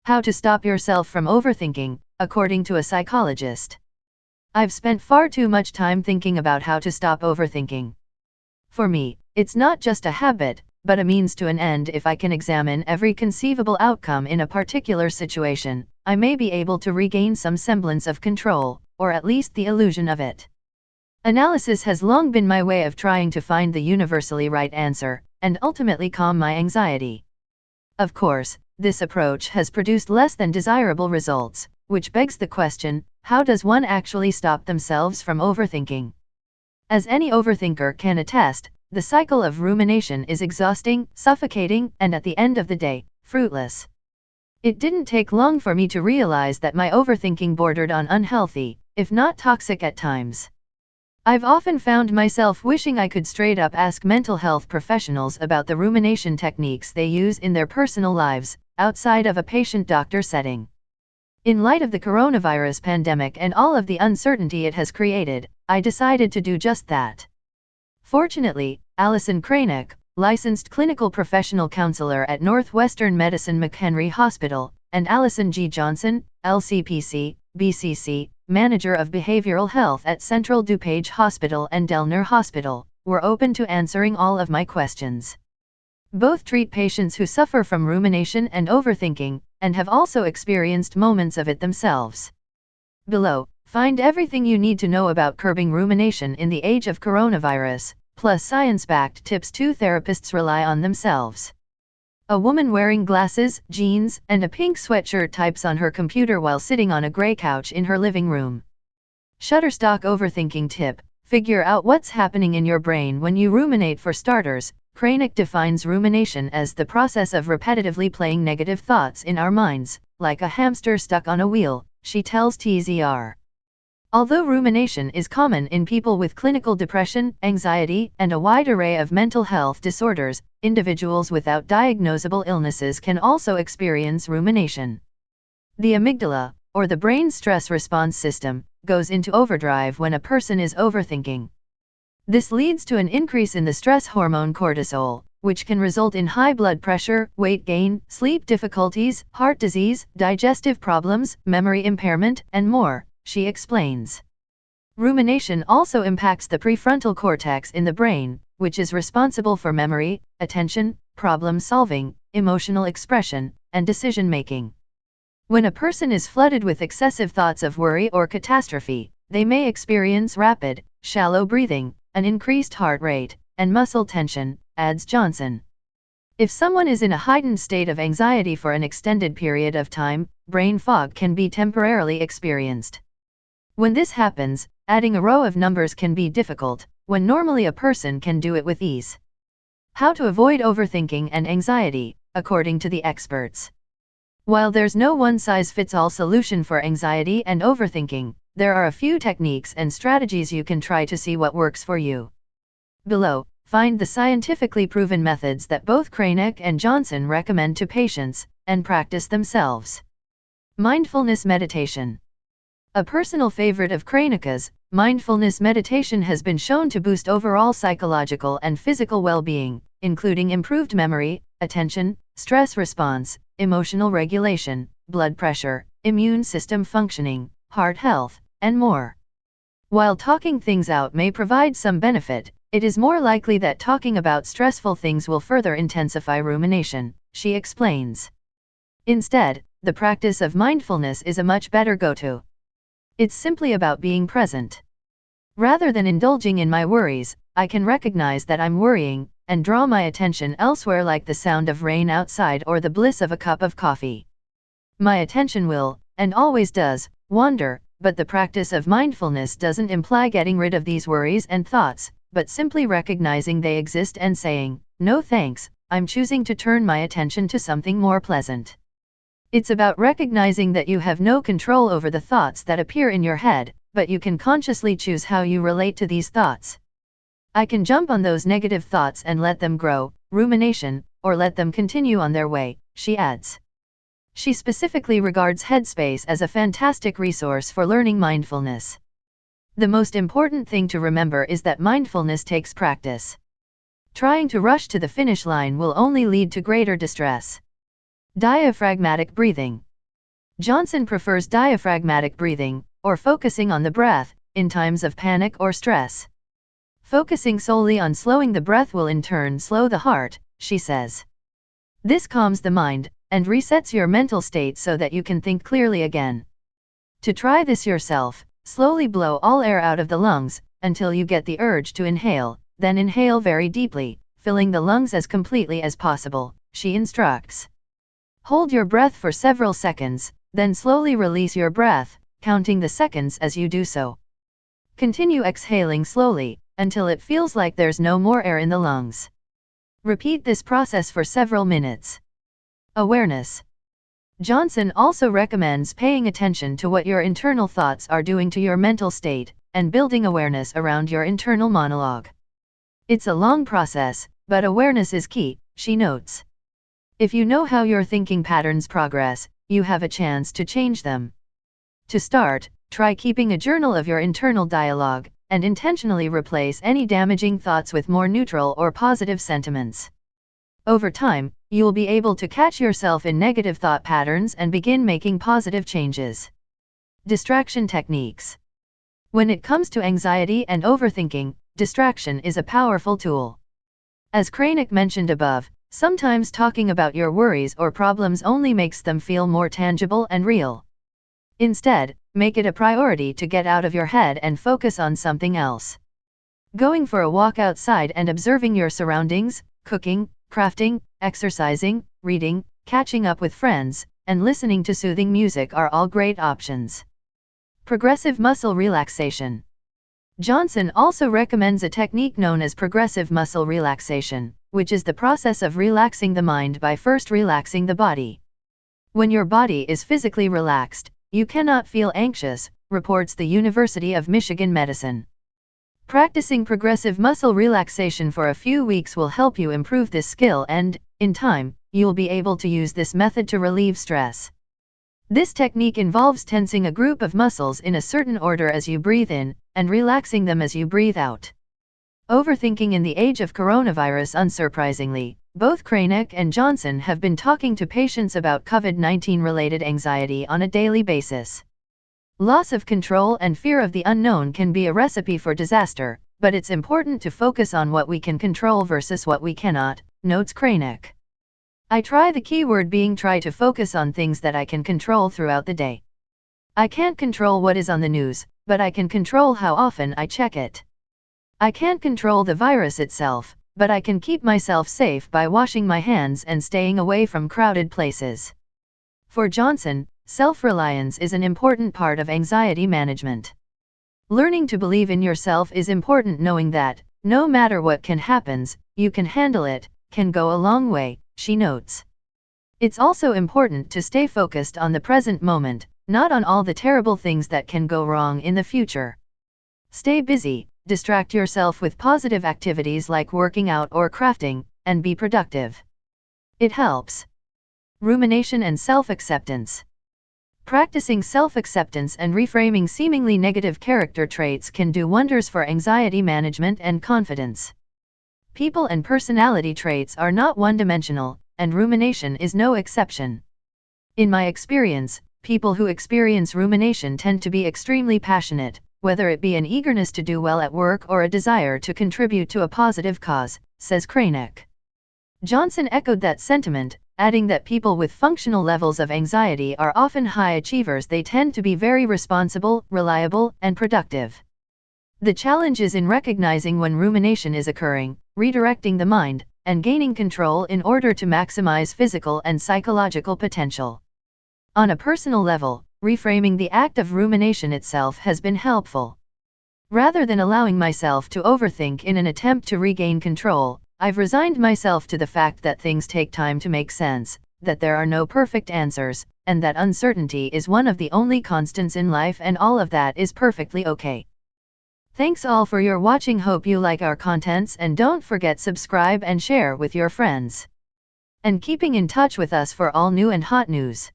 How to stop yourself from overthinking, according to a psychologist. I've spent far too much time thinking about how to stop overthinking. For me, it's not just a habit, but a means to an end. If I can examine every conceivable outcome in a particular situation, I may be able to regain some semblance of control, or at least the illusion of it. Analysis has long been my way of trying to find the universally right answer, and ultimately calm my anxiety. Of course, this approach has produced less than desirable results, which begs the question, how does one actually stop themselves from overthinking? As any overthinker can attest, the cycle of rumination is exhausting, suffocating, and at the end of the day, fruitless. It didn't take long for me to realize that my overthinking bordered on unhealthy, if not toxic at times. I've often found myself wishing I could straight up ask mental health professionals about the rumination techniques they use in their personal lives, outside of a patient-doctor setting. In light of the coronavirus pandemic and all of the uncertainty it has created, I decided to do just that. Fortunately, Alison Kranick, licensed clinical professional counselor at Northwestern Medicine McHenry Hospital, and Allison G. Johnson, LCPC, BCC, manager of behavioral health at Central DuPage Hospital and Delner Hospital, were open to answering all of my questions. Both treat patients who suffer from rumination and overthinking, and have also experienced moments of it themselves. Below, find everything you need to know about curbing rumination in the age of coronavirus, plus science-backed tips two therapists rely on themselves. A woman wearing glasses, jeans, and a pink sweatshirt types on her computer while sitting on a gray couch in her living room. Shutterstock overthinking tip: figure out what's happening in your brain when you ruminate. For starters, Kranick defines rumination as the process of repetitively playing negative thoughts in our minds, like a hamster stuck on a wheel, she tells TZR. Although rumination is common in people with clinical depression, anxiety, and a wide array of mental health disorders, individuals without diagnosable illnesses can also experience rumination. The amygdala, or the brain's stress response system, goes into overdrive when a person is overthinking. This leads to an increase in the stress hormone cortisol, which can result in high blood pressure, weight gain, sleep difficulties, heart disease, digestive problems, memory impairment, and more, she explains. Rumination also impacts the prefrontal cortex in the brain, which is responsible for memory, attention, problem solving, emotional expression, and decision making. When a person is flooded with excessive thoughts of worry or catastrophe, they may experience rapid, shallow breathing, an increased heart rate, and muscle tension, adds Johnson. If someone is in a heightened state of anxiety for an extended period of time, brain fog can be temporarily experienced. When this happens, adding a row of numbers can be difficult, when normally a person can do it with ease. How to avoid overthinking and anxiety, according to the experts. While there's no one-size-fits-all solution for anxiety and overthinking, there are a few techniques and strategies you can try to see what works for you. Below, find the scientifically proven methods that both Kranick and Johnson recommend to patients, and practice themselves. Mindfulness meditation. A personal favorite of Kranick's, mindfulness meditation has been shown to boost overall psychological and physical well-being, including improved memory, attention, stress response, emotional regulation, blood pressure, immune system functioning, heart health, and more. While talking things out may provide some benefit, it is more likely that talking about stressful things will further intensify rumination, she explains. Instead, the practice of mindfulness is a much better go-to. It's simply about being present. Rather than indulging in my worries, I can recognize that I'm worrying, and draw my attention elsewhere, like the sound of rain outside or the bliss of a cup of coffee. My attention will, and always does, wander, but the practice of mindfulness doesn't imply getting rid of these worries and thoughts, but simply recognizing they exist and saying, "No thanks, I'm choosing to turn my attention to something more pleasant." It's about recognizing that you have no control over the thoughts that appear in your head, but you can consciously choose how you relate to these thoughts. I can jump on those negative thoughts and let them grow, rumination, or let them continue on their way, she adds. She specifically regards Headspace as a fantastic resource for learning mindfulness. The most important thing to remember is that mindfulness takes practice. Trying to rush to the finish line will only lead to greater distress. Diaphragmatic breathing. Johnson prefers diaphragmatic breathing, or focusing on the breath, in times of panic or stress. Focusing solely on slowing the breath will in turn slow the heart, she says. This calms the mind, and resets your mental state so that you can think clearly again. To try this yourself, slowly blow all air out of the lungs, until you get the urge to inhale, then inhale very deeply, filling the lungs as completely as possible, she instructs. Hold your breath for several seconds, then slowly release your breath, counting the seconds as you do so. Continue exhaling slowly, until it feels like there's no more air in the lungs. Repeat this process for several minutes. Awareness. Johnson also recommends paying attention to what your internal thoughts are doing to your mental state, and building awareness around your internal monologue. It's a long process, but awareness is key, she notes. If you know how your thinking patterns progress, you have a chance to change them. To start, try keeping a journal of your internal dialogue, and intentionally replace any damaging thoughts with more neutral or positive sentiments. Over time, you'll be able to catch yourself in negative thought patterns and begin making positive changes. Distraction techniques. When it comes to anxiety and overthinking, distraction is a powerful tool. As Kranick mentioned above, sometimes talking about your worries or problems only makes them feel more tangible and real. Instead, make it a priority to get out of your head and focus on something else. Going for a walk outside and observing your surroundings, cooking, crafting, exercising, reading, catching up with friends, and listening to soothing music are all great options. Progressive muscle relaxation. Johnson also recommends a technique known as progressive muscle relaxation, which is the process of relaxing the mind by first relaxing the body. When your body is physically relaxed, you cannot feel anxious, reports the University of Michigan Medicine. Practicing progressive muscle relaxation for a few weeks will help you improve this skill and, in time, you'll be able to use this method to relieve stress. This technique involves tensing a group of muscles in a certain order as you breathe in, and relaxing them as you breathe out. Overthinking in the age of coronavirus. Unsurprisingly, both Kranick and Johnson have been talking to patients about COVID-19 related anxiety on a daily basis. Loss of control and fear of the unknown can be a recipe for disaster, but it's important to focus on what we can control versus what we cannot, notes Kranick. I try, the keyword being try, to focus on things that I can control throughout the day. I can't control what is on the news, but I can control how often I check it. I can't control the virus itself, but I can keep myself safe by washing my hands and staying away from crowded places. For Johnson, self-reliance is an important part of anxiety management. Learning to believe in yourself is important, knowing that, no matter what can happen, you can handle it, can go a long way, she notes. It's also important to stay focused on the present moment, not on all the terrible things that can go wrong in the future. Stay busy, distract yourself with positive activities like working out or crafting, and be productive. It helps. Rumination and self-acceptance. Practicing self-acceptance and reframing seemingly negative character traits can do wonders for anxiety management and confidence. People and personality traits are not one-dimensional, and rumination is no exception. In my experience, people who experience rumination tend to be extremely passionate, whether it be an eagerness to do well at work or a desire to contribute to a positive cause, says Kranick. Johnson echoed that sentiment, adding that people with functional levels of anxiety are often high achievers. They tend to be very responsible, reliable, and productive. The challenge is in recognizing when rumination is occurring, redirecting the mind, and gaining control in order to maximize physical and psychological potential. On a personal level, reframing the act of rumination itself has been helpful. Rather than allowing myself to overthink in an attempt to regain control, I've resigned myself to the fact that things take time to make sense, that there are no perfect answers, and that uncertainty is one of the only constants in life, and all of that is perfectly okay. Thanks all for your watching. Hope you like our contents, and don't forget subscribe and share with your friends. And keeping in touch with us for all new and hot news.